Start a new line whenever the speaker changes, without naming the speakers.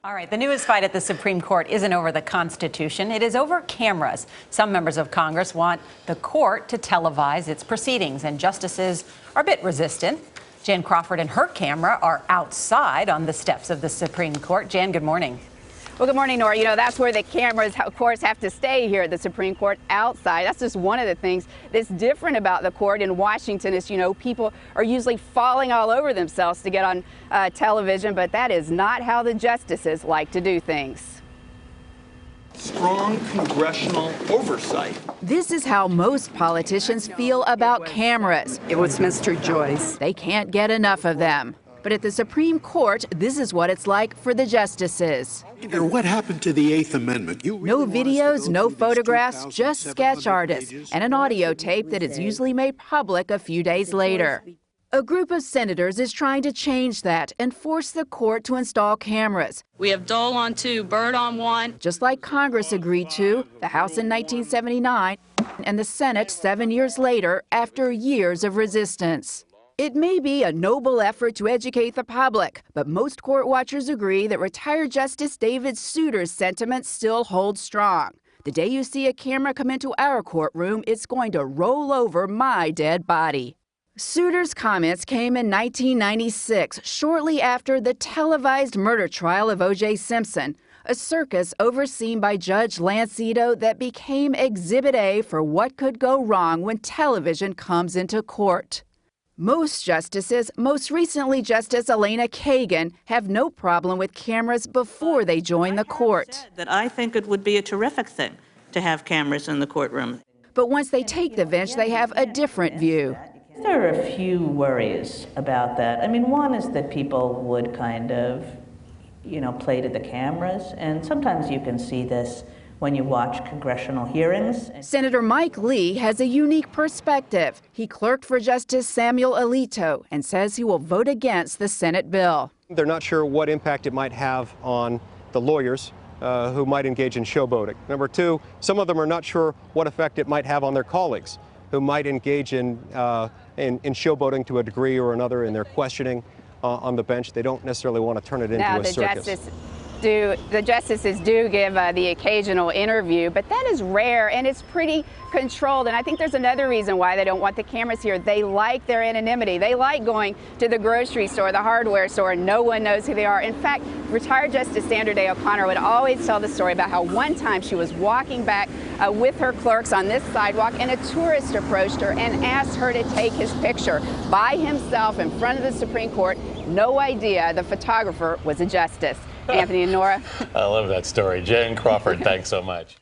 All right, the newest fight at the Supreme Court isn't over the Constitution. It is over cameras. Some members of Congress want the court to televise its proceedings, and justices are a bit resistant. Jan Crawford and her camera are outside on the steps of the Supreme Court. Jan, good morning.
Well, good morning, Nora. You know, that's where the cameras, of course, have to stay here at the Supreme Court, outside. That's just one of the things that's different about the court in Washington is, you know, people are usually falling all over themselves to get on television, but that is not how the justices like to do things.
Strong congressional oversight.
This is how most politicians feel about cameras.
It was Mr. Joyce.
They can't get enough of them. But at the Supreme Court, this is what it's like for the justices.
What happened to the Eighth Amendment?
No videos, no photographs, just sketch artists, and an audio tape that is usually made public a few days later. A group of senators is trying to change that and force the court to install cameras.
We have Dole on 2, Byrd on 1.
Just like Congress agreed to, the House in 1979, and the Senate 7 years later after years of resistance. It may be a noble effort to educate the public, but most court watchers agree that retired Justice David Souter's sentiments still hold strong. The day you see a camera come into our courtroom, it's going to roll over my dead body. Souter's comments came in 1996, shortly after the televised murder trial of O.J. Simpson, a circus overseen by Judge Lance Ito that became Exhibit A for what could go wrong when television comes into court. Most justices, most recently Justice Elena Kagan, have no problem with cameras before they join the court.
That I think it would be a terrific thing to have cameras in the courtroom.
But once they take the bench, they have a different view.
There are a few worries about that. I mean, one is that people would kind of, play to the cameras, and sometimes you can see this when you watch congressional hearings.
Senator Mike Lee has a unique perspective. He clerked for Justice Samuel Alito and says he will vote against the Senate bill.
They're not sure what impact it might have on the lawyers who might engage in showboating. Number two, some of them are not sure what effect it might have on their colleagues who might engage in showboating to a degree or another in their questioning on the bench. They don't necessarily want to turn it into a circus.
The justices do give the occasional interview, but that is rare and it's pretty controlled. And I think there's another reason why they don't want the cameras here. They like their anonymity. They like going to the grocery store, the hardware store, and no one knows who they are. In fact, retired Justice Sandra Day O'Connor would always tell the story about how one time she was walking back with her clerks on this sidewalk and a tourist approached her and asked her to take his picture by himself in front of the Supreme Court. No idea the photographer was a justice. Anthony and Nora.
I love that story. Jan Crawford, thanks so much.